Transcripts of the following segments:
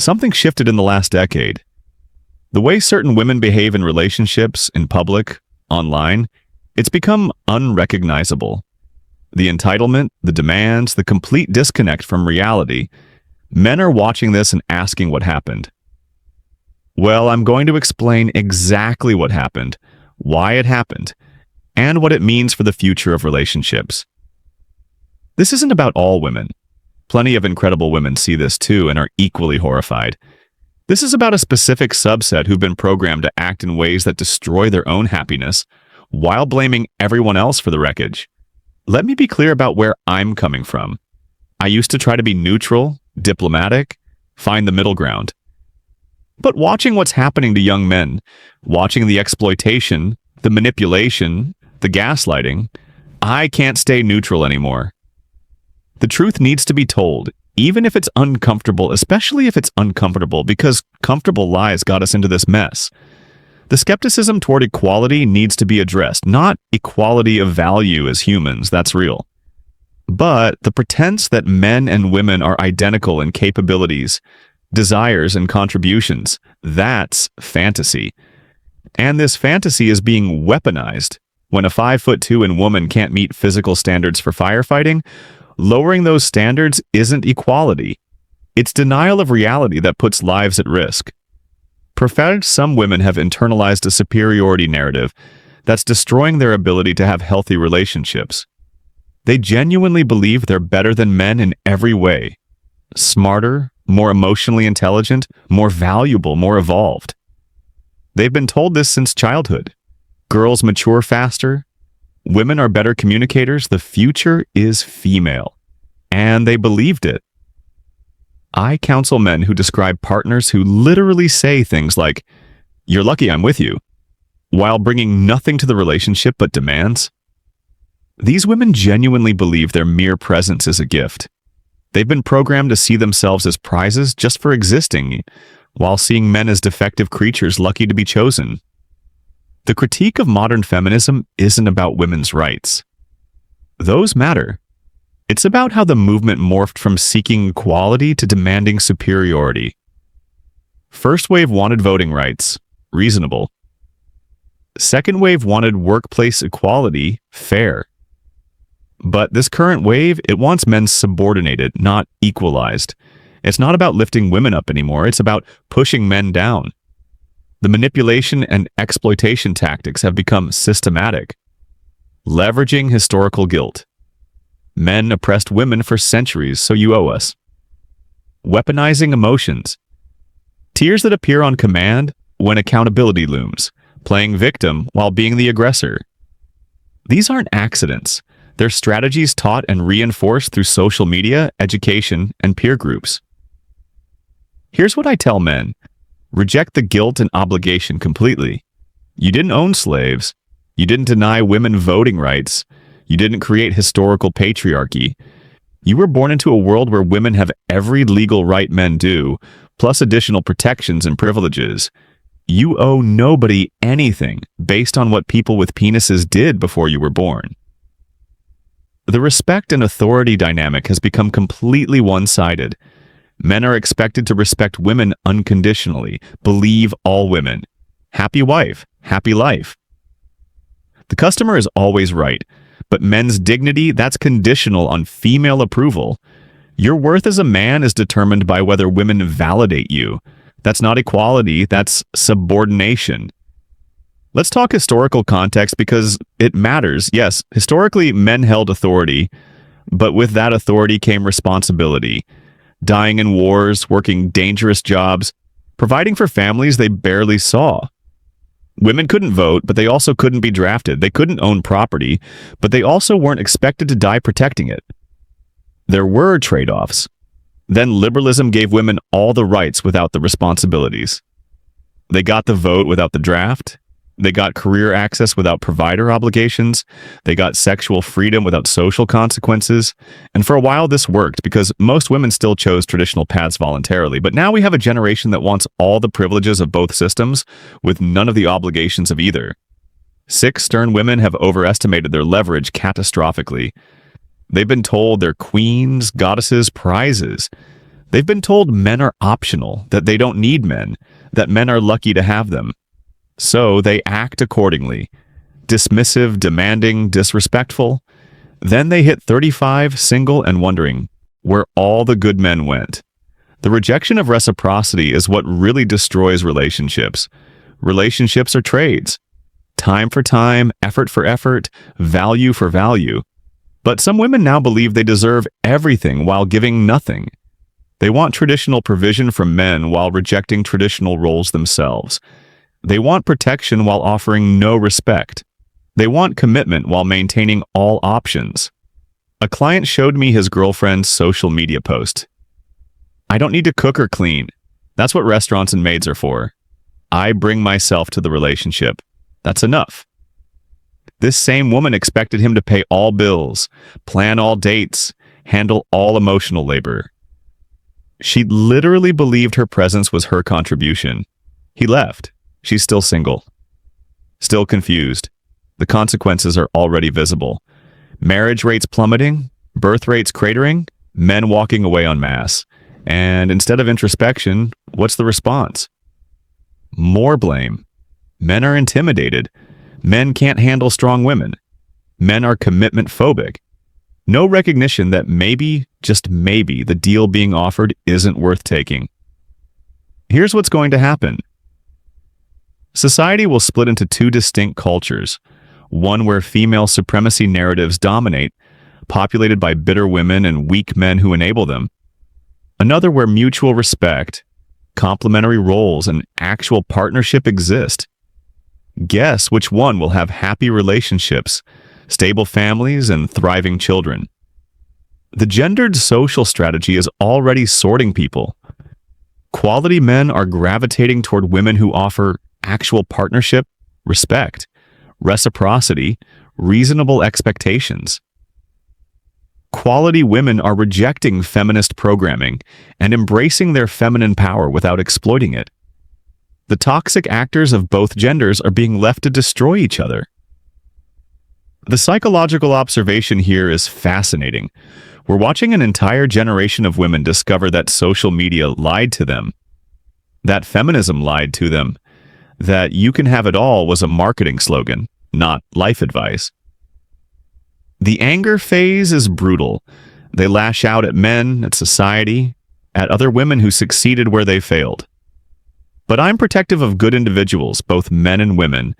Something shifted in the last decade. The way certain women behave in relationships, in public, online, it's become unrecognizable. The entitlement, the demands, the complete disconnect from reality. Men are watching this and asking what happened. Well, I'm going to explain exactly what happened, why it happened, and what it means for the future of relationships. This isn't about all women. Plenty of incredible women see this too and are equally horrified. This is about a specific subset who've been programmed to act in ways that destroy their own happiness while blaming everyone else for the wreckage. Let me be clear about where I'm coming from. I used to try to be neutral, diplomatic, find the middle ground. But watching what's happening to young men, watching the exploitation, the manipulation, the gaslighting, I can't stay neutral anymore. The truth needs to be told, even if it's uncomfortable, especially if it's uncomfortable, because comfortable lies got us into this mess. The skepticism toward equality needs to be addressed, not equality of value as humans, that's real. But the pretense that men and women are identical in capabilities, desires, and contributions, that's fantasy. And this fantasy is being weaponized. When a 5'2" woman can't meet physical standards for firefighting, lowering those standards isn't equality. It's denial of reality that puts lives at risk. Prophetic, some women have internalized a superiority narrative that's destroying their ability to have healthy relationships. They genuinely believe they're better than men in every way. Smarter, more emotionally intelligent, more valuable, more evolved. They've been told this since childhood. Girls mature faster. Women are better communicators. The future is female. And they believed it. I counsel men who describe partners who literally say things like, "You're lucky I'm with you," while bringing nothing to the relationship but demands. These women genuinely believe their mere presence is a gift. They've been programmed to see themselves as prizes just for existing, while seeing men as defective creatures lucky to be chosen. The critique of modern feminism isn't about women's rights. Those matter. It's about how the movement morphed from seeking equality to demanding superiority. First wave wanted voting rights, reasonable. Second wave wanted workplace equality, fair. But this current wave, it wants men subordinated, not equalized. It's not about lifting women up anymore, it's about pushing men down. The manipulation and exploitation tactics have become systematic. Leveraging historical guilt. Men oppressed women for centuries, so you owe us. Weaponizing emotions. Tears that appear on command when accountability looms. Playing victim while being the aggressor. These aren't accidents. They're strategies taught and reinforced through social media, education, and peer groups. Here's what I tell men. Reject the guilt and obligation completely. You didn't own slaves. You didn't deny women voting rights. You didn't create historical patriarchy. You were born into a world where women have every legal right men do, plus additional protections and privileges. You owe nobody anything based on what people with penises did before you were born. The respect and authority dynamic has become completely one-sided. Men are expected to respect women unconditionally, believe all women. Happy wife, happy life. The customer is always right, but men's dignity, that's conditional on female approval. Your worth as a man is determined by whether women validate you. That's not equality, that's subordination. Let's talk historical context because it matters. Yes, historically, men held authority, but with that authority came responsibility. Dying in wars, working dangerous jobs, providing for families they barely saw. Women couldn't vote, but they also couldn't be drafted. They couldn't own property, but they also weren't expected to die protecting it. There were trade-offs. Then liberalism gave women all the rights without the responsibilities. They got the vote without the draft. They got career access without provider obligations. They got sexual freedom without social consequences. And for a while this worked because most women still chose traditional paths voluntarily. But now we have a generation that wants all the privileges of both systems with none of the obligations of either. 6 stern women have overestimated their leverage catastrophically. They've been told they're queens, goddesses, prizes. They've been told men are optional, that they don't need men, that men are lucky to have them. So they act accordingly. Dismissive, demanding, disrespectful. Then they hit 35, single, and wondering where all the good men went. The rejection of reciprocity is what really destroys relationships. Relationships are trades. Time for time, effort for effort, value for value. But some women now believe they deserve everything while giving nothing. They want traditional provision from men while rejecting traditional roles themselves. They want protection while offering no respect. They want commitment while maintaining all options. A client showed me his girlfriend's social media post. "I don't need to cook or clean. That's what restaurants and maids are for. I bring myself to the relationship. That's enough." This same woman expected him to pay all bills, plan all dates, handle all emotional labor. She literally believed her presence was her contribution. He left. She's still single. Still confused. The consequences are already visible. Marriage rates plummeting, birth rates cratering, men walking away en masse. And instead of introspection, what's the response? More blame. Men are intimidated. Men can't handle strong women. Men are commitment phobic. No recognition that maybe, just maybe, the deal being offered isn't worth taking. Here's what's going to happen. Society will split into two distinct cultures. One where female supremacy narratives dominate, populated by bitter women and weak men who enable them. Another where mutual respect, complementary roles, and actual partnership exist. Guess which one will have happy relationships, stable families, and thriving children. The gendered social strategy is already sorting people. Quality men are gravitating toward women who offer actual partnership, respect, reciprocity, reasonable expectations. Quality women are rejecting feminist programming and embracing their feminine power without exploiting it. The toxic actors of both genders are being left to destroy each other. The psychological observation here is fascinating. We're watching an entire generation of women discover that social media lied to them, that feminism lied to them, that "you can have it all" was a marketing slogan, not life advice. The anger phase is brutal. They lash out at men, at society, at other women who succeeded where they failed. But I'm protective of good individuals, both men and women,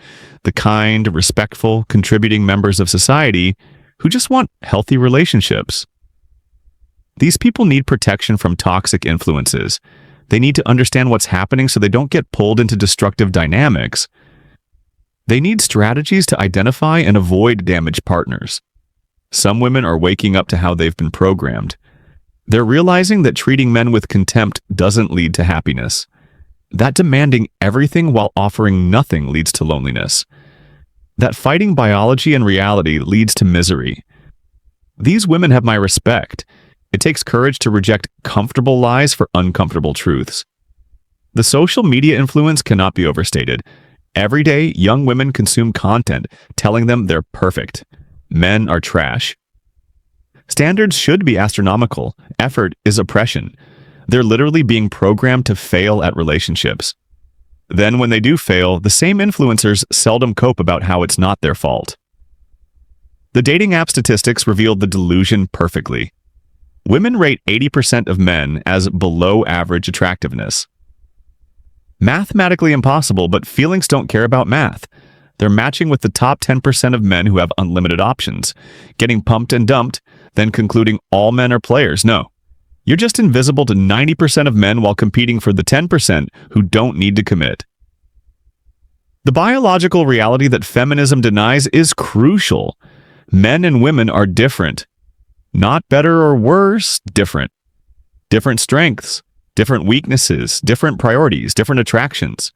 the kind, respectful, contributing members of society who just want healthy relationships. These people need protection from toxic influences. They need to understand what's happening so they don't get pulled into destructive dynamics. They need strategies to identify and avoid damaged partners. Some women are waking up to how they've been programmed. They're realizing that treating men with contempt doesn't lead to happiness. That demanding everything while offering nothing leads to loneliness. That fighting biology and reality leads to misery. These women have my respect. It takes courage to reject comfortable lies for uncomfortable truths. The social media influence cannot be overstated. Every day, young women consume content telling them they're perfect. Men are trash. Standards should be astronomical. Effort is oppression. They're literally being programmed to fail at relationships. Then when they do fail, the same influencers seldom cope about how it's not their fault. The dating app statistics revealed the delusion perfectly. Women rate 80% of men as below average attractiveness. Mathematically impossible, but feelings don't care about math. They're matching with the top 10% of men who have unlimited options, getting pumped and dumped, then concluding all men are players. No. You're just invisible to 90% of men while competing for the 10% who don't need to commit. The biological reality that feminism denies is crucial. Men and women are different. Not better or worse, different. Different strengths, different weaknesses, different priorities, different attractions.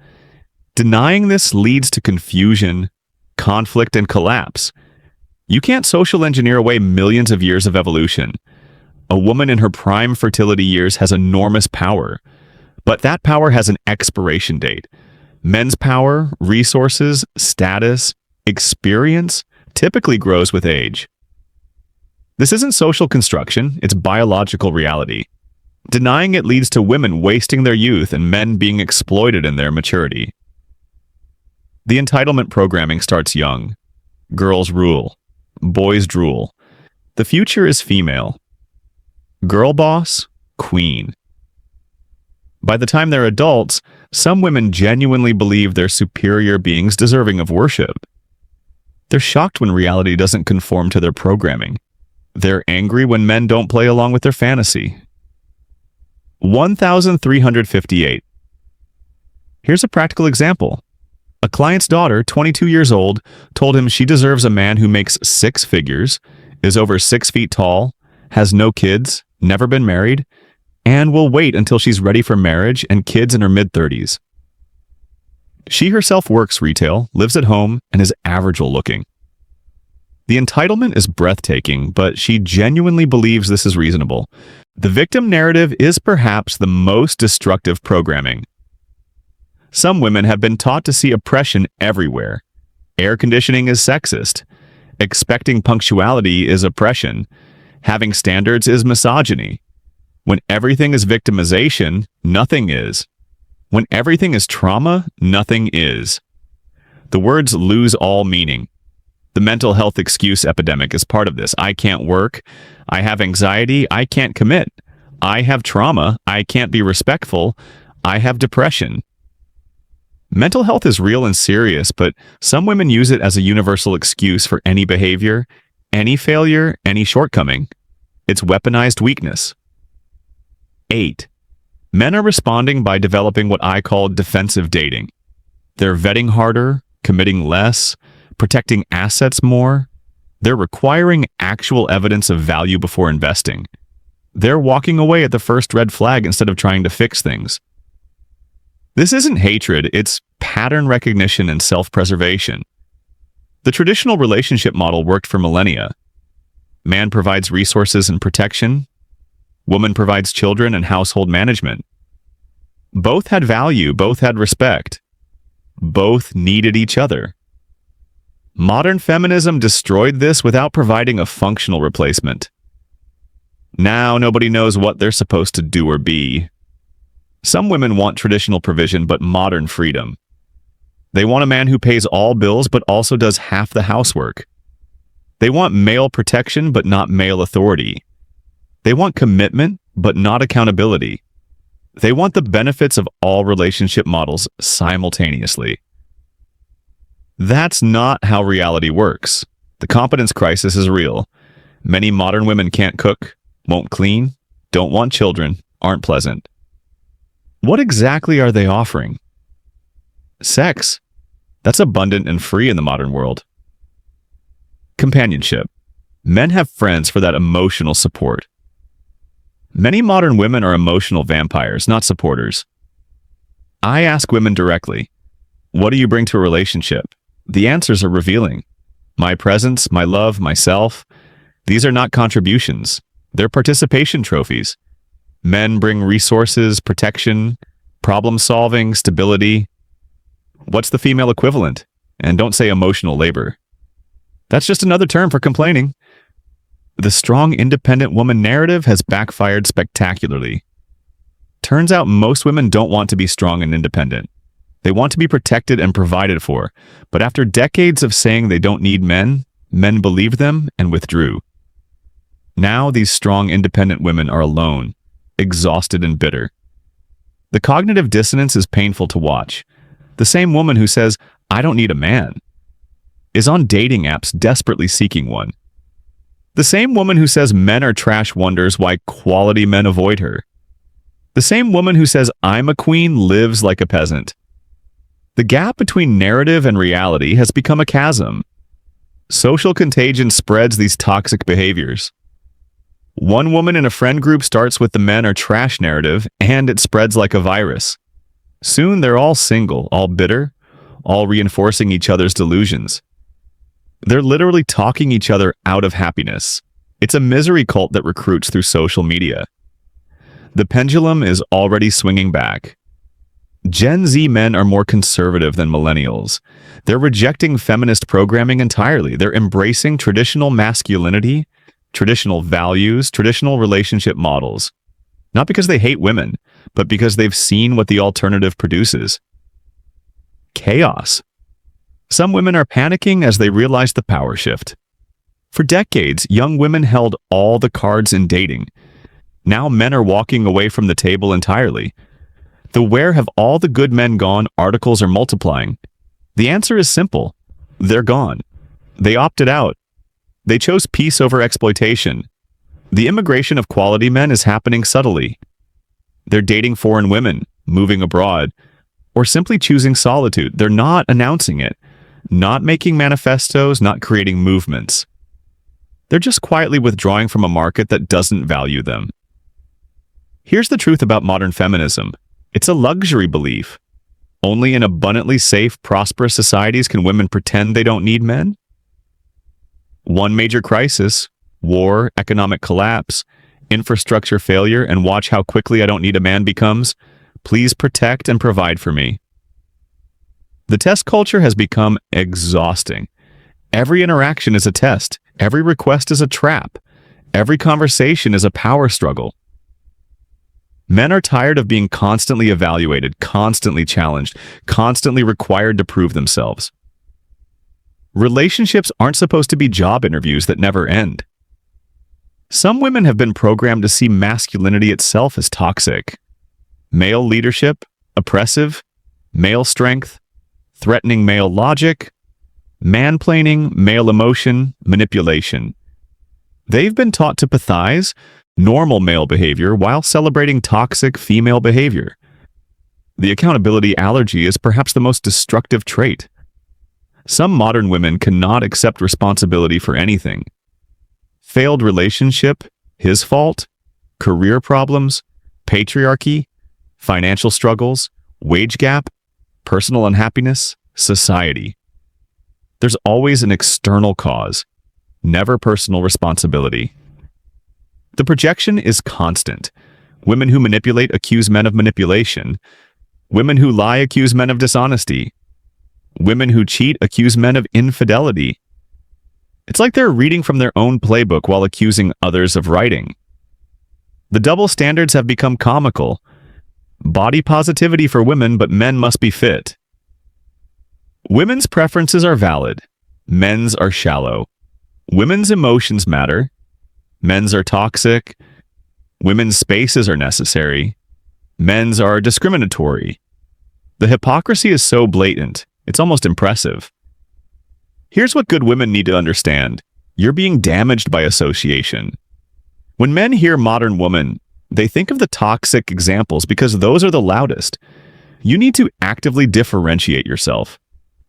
Denying this leads to confusion, conflict, and collapse. You can't social engineer away millions of years of evolution. A woman in her prime fertility years has enormous power, but that power has an expiration date. Men's power, resources, status, experience typically grows with age. This isn't social construction, it's biological reality. Denying it leads to women wasting their youth and men being exploited in their maturity. The entitlement programming starts young. Girls rule. Boys drool. The future is female. Girl boss, queen. By the time they're adults, some women genuinely believe they're superior beings deserving of worship. They're shocked when reality doesn't conform to their programming. They're angry when men don't play along with their fantasy. 1358. Here's a practical example. A client's daughter, 22 years old, told him she deserves a man who makes 6 figures, is over 6 feet tall, has no kids, never been married, and will wait until she's ready for marriage and kids in her mid-30s. She herself works retail, lives at home, and is average-looking looking. The entitlement is breathtaking, but she genuinely believes this is reasonable. The victim narrative is perhaps the most destructive programming. Some women have been taught to see oppression everywhere. Air conditioning is sexist. Expecting punctuality is oppression. Having standards is misogyny. When everything is victimization, nothing is. When everything is trauma, nothing is. The words lose all meaning. The mental health excuse epidemic is part of this. I can't work. I have anxiety. I can't commit. I have trauma. I can't be respectful. I have depression. Mental health is real and serious, but some women use it as a universal excuse for any behavior, any failure, any shortcoming. It's weaponized weakness. 8. Men are responding by developing what I call defensive dating. They're vetting harder, committing less, protecting assets more. They're requiring actual evidence of value before investing. They're walking away at the first red flag instead of trying to fix things. This isn't hatred, it's pattern recognition and self-preservation. The traditional relationship model worked for millennia. Man provides resources and protection. Woman provides children and household management. Both had value, both had respect. Both needed each other. Modern feminism destroyed this without providing a functional replacement. Now nobody knows what they're supposed to do or be. Some women want traditional provision but modern freedom. They want a man who pays all bills but also does half the housework. They want male protection but not male authority. They want commitment but not accountability. They want the benefits of all relationship models simultaneously. That's not how reality works. The competence crisis is real. Many modern women can't cook, won't clean, don't want children, aren't pleasant. What exactly are they offering? Sex. That's abundant and free in the modern world. Companionship. Men have friends for that emotional support. Many modern women are emotional vampires, not supporters. I ask women directly, what do you bring to a relationship? The answers are revealing. My presence, my love, myself. These are not contributions. They're participation trophies. Men bring resources, protection, problem-solving, stability. What's the female equivalent? And don't say emotional labor. That's just another term for complaining. The strong, independent woman narrative has backfired spectacularly. Turns out most women don't want to be strong and independent. They want to be protected and provided for, but after decades of saying they don't need men, men believed them and withdrew. Now these strong, independent women are alone, exhausted and bitter. The cognitive dissonance is painful to watch. The same woman who says, I don't need a man, is on dating apps desperately seeking one. The same woman who says men are trash wonders why quality men avoid her. The same woman who says I'm a queen lives like a peasant. The gap between narrative and reality has become a chasm. Social contagion spreads these toxic behaviors. One woman in a friend group starts with the men are trash narrative, and it spreads like a virus. Soon they're all single, all bitter, all reinforcing each other's delusions. They're literally talking each other out of happiness. It's a misery cult that recruits through social media. The pendulum is already swinging back. Gen Z men are more conservative than millennials. They're rejecting feminist programming entirely. They're embracing traditional masculinity, traditional values, traditional relationship models. not because they hate women, but because they've seen what the alternative produces. Chaos. Some women are panicking as they realize the power shift. For decades, young women held all the cards in dating. Now men are walking away from the table entirely. The "where have all the good men gone" articles are multiplying. The answer is simple. They're gone. They opted out. They chose peace over exploitation. The immigration of quality men is happening subtly. They're dating foreign women, moving abroad, or simply choosing solitude. They're not announcing it, not making manifestos, not creating movements. They're just quietly withdrawing from a market that doesn't value them. Here's the truth about modern feminism. It's a luxury belief. Only in abundantly safe, prosperous societies can women pretend they don't need men. One major crisis, war, economic collapse, infrastructure failure, and watch how quickly "I don't need a man" becomes, "Please protect and provide for me." The test culture has become exhausting. Every interaction is a test. Every request is a trap. Every conversation is a power struggle. Men are tired of being constantly evaluated, constantly challenged, constantly required to prove themselves. Relationships aren't supposed to be job interviews that never end. Some women have been programmed to see masculinity itself as toxic. Male leadership, oppressive, male strength, threatening male logic, mansplaining, male emotion, manipulation. They've been taught to empathize normal male behavior while celebrating toxic female behavior. The accountability allergy is perhaps the most destructive trait. Some modern women cannot accept responsibility for anything. Failed relationship, his fault, career problems, patriarchy, financial struggles, wage gap, personal unhappiness, society. There's always an external cause, never personal responsibility. The projection is constant. Women who manipulate accuse men of manipulation. Women who lie accuse men of dishonesty. Women who cheat accuse men of infidelity. It's like they're reading from their own playbook while accusing others of writing. The double standards have become comical. Body positivity for women, but men must be fit. Women's preferences are valid. Men's are shallow. Women's emotions matter. Men's are toxic. Women's spaces are necessary. Men's are discriminatory. The hypocrisy is so blatant, it's almost impressive. Here's what good women need to understand. You're being damaged by association. When men hear modern woman, they think of the toxic examples because those are the loudest. You need to actively differentiate yourself.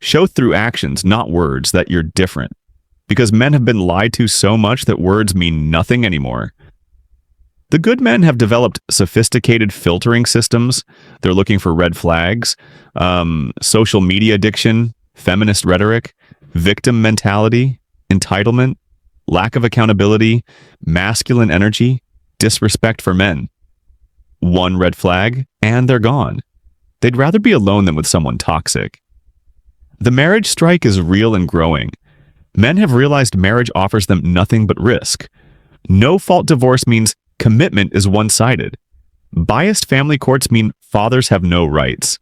Show through actions, not words, that you're different. Because men have been lied to so much that words mean nothing anymore. The good men have developed sophisticated filtering systems. They're looking for red flags, social media addiction, feminist rhetoric, victim mentality, entitlement, lack of accountability, masculine energy, disrespect for men. One red flag, and they're gone. They'd rather be alone than with someone toxic. The marriage strike is real and growing. Men have realized marriage offers them nothing but risk. No-fault divorce means commitment is one-sided. Biased family courts mean fathers have no rights.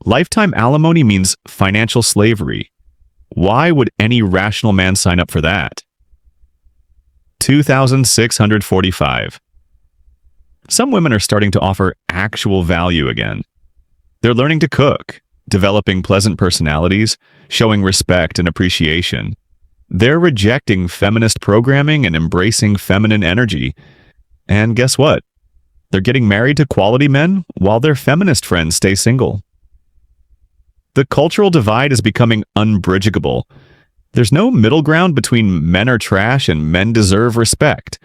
Lifetime alimony means financial slavery. Why would any rational man sign up for that? 2,645. Some women are starting to offer actual value again. They're learning to cook, developing pleasant personalities, showing respect and appreciation. They're rejecting feminist programming and embracing feminine energy. And guess what? They're getting married to quality men while their feminist friends stay single. The cultural divide is becoming unbridgeable. There's no middle ground between men are trash and men deserve respect.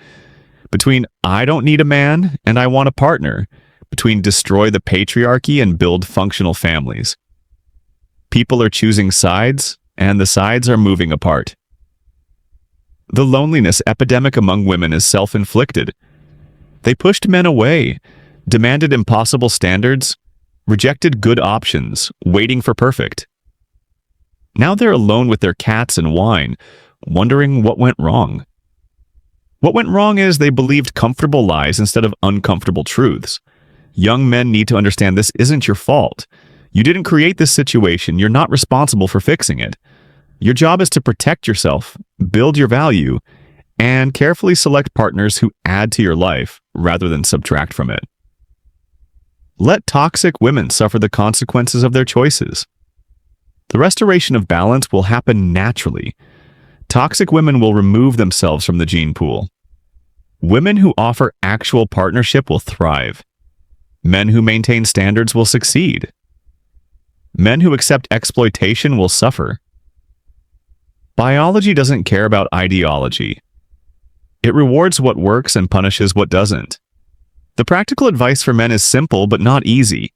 Between I don't need a man and I want a partner. Between destroy the patriarchy and build functional families. People are choosing sides, and the sides are moving apart. The loneliness epidemic among women is self-inflicted. They pushed men away, demanded impossible standards, rejected good options, waiting for perfect. Now they're alone with their cats and wine, wondering what went wrong. What went wrong is they believed comfortable lies instead of uncomfortable truths. Young men need to understand this isn't your fault. You didn't create this situation. You're not responsible for fixing it. Your job is to protect yourself, build your value, and carefully select partners who add to your life rather than subtract from it. Let toxic women suffer the consequences of their choices. The restoration of balance will happen naturally. Toxic women will remove themselves from the gene pool. Women who offer actual partnership will thrive. Men who maintain standards will succeed. Men who accept exploitation will suffer. Biology doesn't care about ideology. It rewards what works and punishes what doesn't. The practical advice for men is simple but not easy.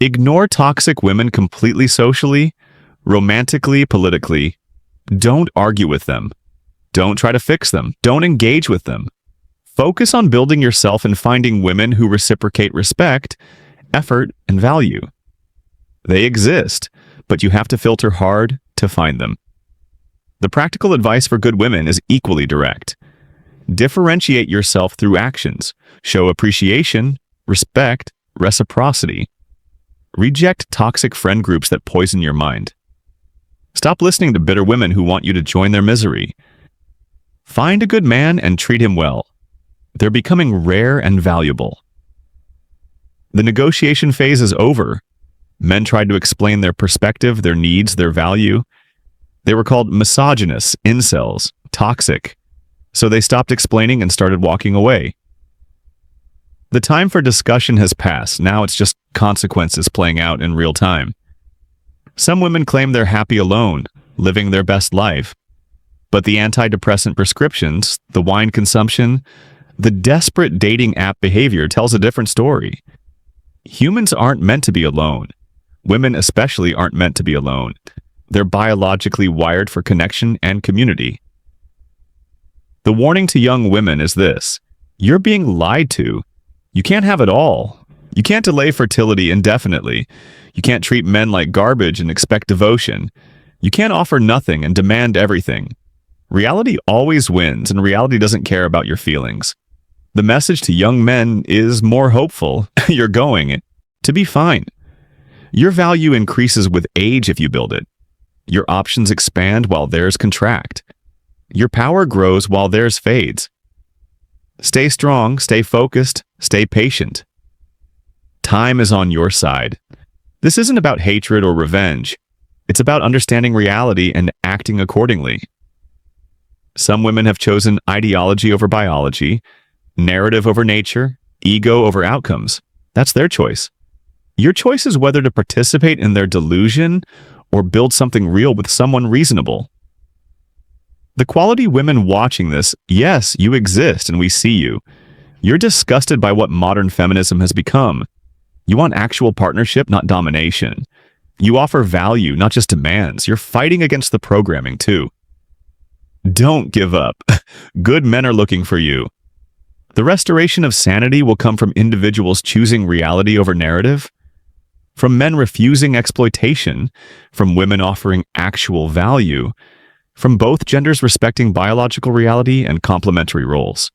Ignore toxic women completely socially, romantically, politically. Don't argue with them. Don't try to fix them. Don't engage with them. Focus on building yourself and finding women who reciprocate respect, effort, and value. They exist, but you have to filter hard to find them. The practical advice for good women is equally direct. Differentiate yourself through actions. Show appreciation, respect, reciprocity. Reject toxic friend groups that poison your mind. Stop listening to bitter women who want you to join their misery. Find a good man and treat him well. They're becoming rare and valuable. The negotiation phase is over. Men tried to explain their perspective, their needs, their value. They were called misogynists, incels, toxic. So they stopped explaining and started walking away. The time for discussion has passed. Now it's just consequences playing out in real time. Some women claim they're happy alone, living their best life. But the antidepressant prescriptions, the wine consumption, the desperate dating app behavior tells a different story. Humans aren't meant to be alone. Women especially aren't meant to be alone. They're biologically wired for connection and community. The warning to young women is this: you're being lied to. You can't have it all. You can't delay fertility indefinitely. You can't treat men like garbage and expect devotion. You can't offer nothing and demand everything. Reality always wins, and reality doesn't care about your feelings. The message to young men is more hopeful. You're going to be fine. Your value increases with age if you build it. Your options expand while theirs contract. Your power grows while theirs fades. Stay strong, stay focused, stay patient. Time is on your side. This isn't about hatred or revenge. It's about understanding reality and acting accordingly. Some women have chosen ideology over biology, narrative over nature, ego over outcomes. That's their choice. Your choice is whether to participate in their delusion or build something real with someone reasonable. The quality women watching this, yes, you exist and we see you. You're disgusted by what modern feminism has become. You want actual partnership, not domination. You offer value, not just demands. You're fighting against the programming, too. Don't give up. Good men are looking for you. The restoration of sanity will come from individuals choosing reality over narrative, from men refusing exploitation, from women offering actual value, from both genders respecting biological reality and complementary roles.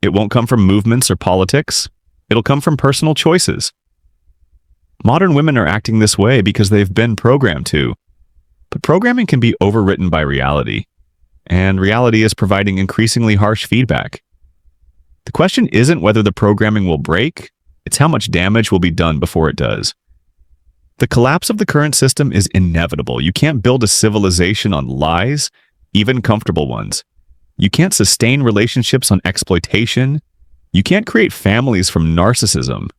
It won't come from movements or politics. It'll come from personal choices. Modern women are acting this way because they've been programmed to. But programming can be overwritten by reality, and reality is providing increasingly harsh feedback. The question isn't whether the programming will break, it's how much damage will be done before it does. The collapse of the current system is inevitable. You can't build a civilization on lies, even comfortable ones. You can't sustain relationships on exploitation. You can't create families from narcissism.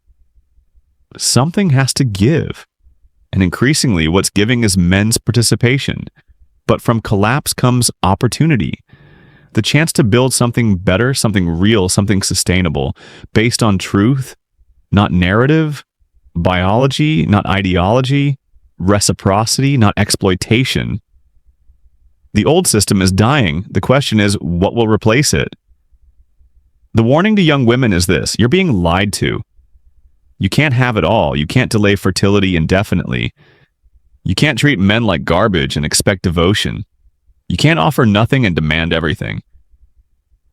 Something has to give. And increasingly, what's giving is men's participation. But from collapse comes opportunity. The chance to build something better, something real, something sustainable, based on truth, not narrative, biology, not ideology, reciprocity, not exploitation. The old system is dying. The question is, what will replace it? The warning to young women is this: you're being lied to. You can't have it all. You can't delay fertility indefinitely. You can't treat men like garbage and expect devotion. You can't offer nothing and demand everything.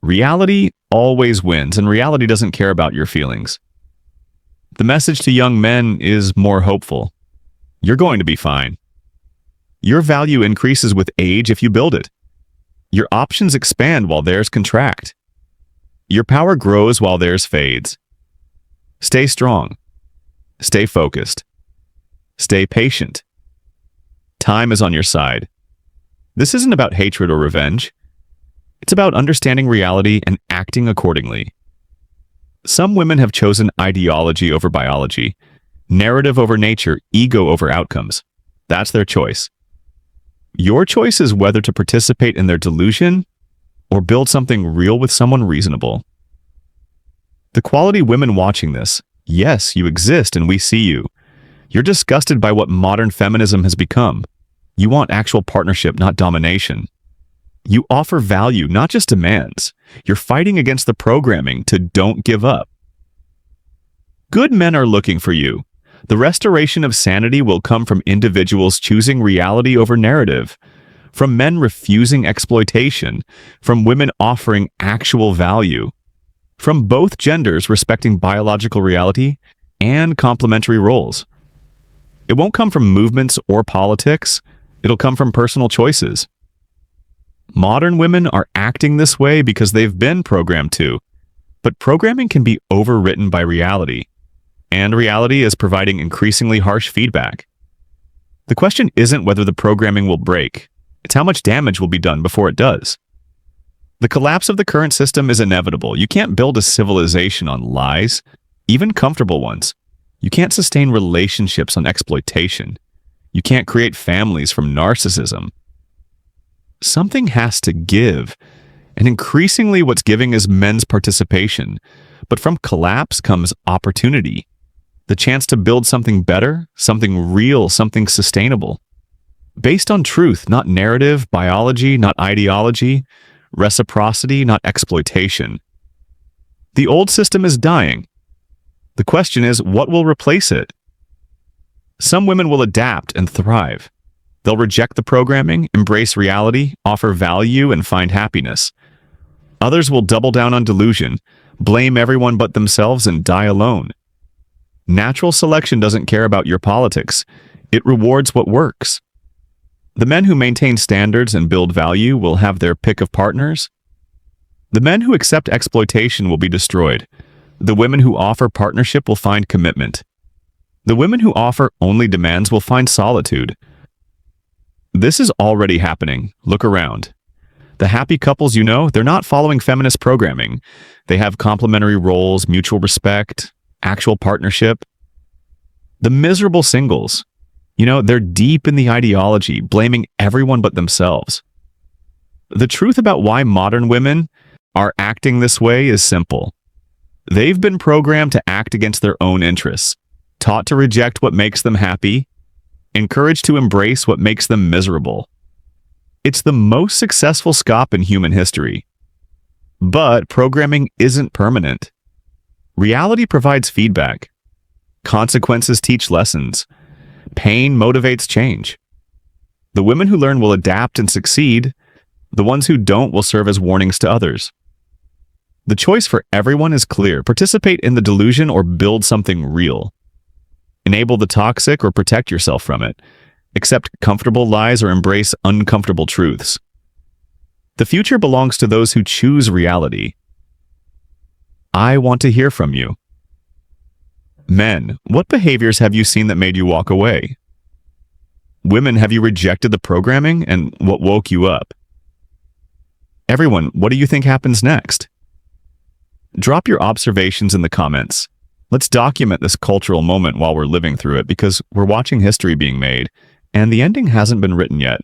Reality always wins, and reality doesn't care about your feelings. The message to young men is more hopeful. You're going to be fine. Your value increases with age if you build it. Your options expand while theirs contract. Your power grows while theirs fades. Stay strong. Stay focused. Stay patient. Time is on your side. This isn't about hatred or revenge. It's about understanding reality and acting accordingly. Some women have chosen ideology over biology, narrative over nature, ego over outcomes. That's their choice. Your choice is whether to participate in their delusion or build something real with someone reasonable. The quality women watching this, yes, you exist and we see you. You're disgusted by what modern feminism has become. You want actual partnership, not domination. You offer value, not just demands. You're fighting against the programming to don't give up. Good men are looking for you. The restoration of sanity will come from individuals choosing reality over narrative, from men refusing exploitation, from women offering actual value, from both genders respecting biological reality and complementary roles. It won't come from movements or politics. It'll come from personal choices. Modern women are acting this way because they've been programmed to, but programming can be overwritten by reality, and reality is providing increasingly harsh feedback. The question isn't whether the programming will break, it's how much damage will be done before it does. The collapse of the current system is inevitable. You can't build a civilization on lies, even comfortable ones. You can't sustain relationships on exploitation. You can't create families from narcissism. Something has to give, and increasingly what's giving is men's participation. But from collapse comes opportunity, the chance to build something better, something real, something sustainable. Based on truth, not narrative, biology, not ideology, reciprocity, not exploitation. The old system is dying. The question is, what will replace it? Some women will adapt and thrive. They'll reject the programming, embrace reality, offer value, and find happiness. Others will double down on delusion, blame everyone but themselves, and die alone. Natural selection doesn't care about your politics. It rewards what works. The men who maintain standards and build value will have their pick of partners. The men who accept exploitation will be destroyed. The women who offer partnership will find commitment. The women who offer only demands will find solitude. This is already happening. Look around. The happy couples you know, they're not following feminist programming. They have complementary roles, mutual respect, actual partnership. The miserable singles, they're deep in the ideology, blaming everyone but themselves. The truth about why modern women are acting this way is simple. They've been programmed to act against their own interests, taught to reject what makes them happy, encouraged to embrace what makes them miserable. It's the most successful SCOP in human history. But programming isn't permanent. Reality provides feedback. Consequences teach lessons. Pain motivates change. The women who learn will adapt and succeed. The ones who don't will serve as warnings to others. The choice for everyone is clear. Participate in the delusion or build something real. Enable the toxic or protect yourself from it. Accept comfortable lies or embrace uncomfortable truths. The future belongs to those who choose reality. I want to hear from you. Men, what behaviors have you seen that made you walk away? Women, have you rejected the programming, and what woke you up? Everyone, what do you think happens next? Drop your observations in the comments. Let's document this cultural moment while we're living through it, because we're watching history being made, and the ending hasn't been written yet.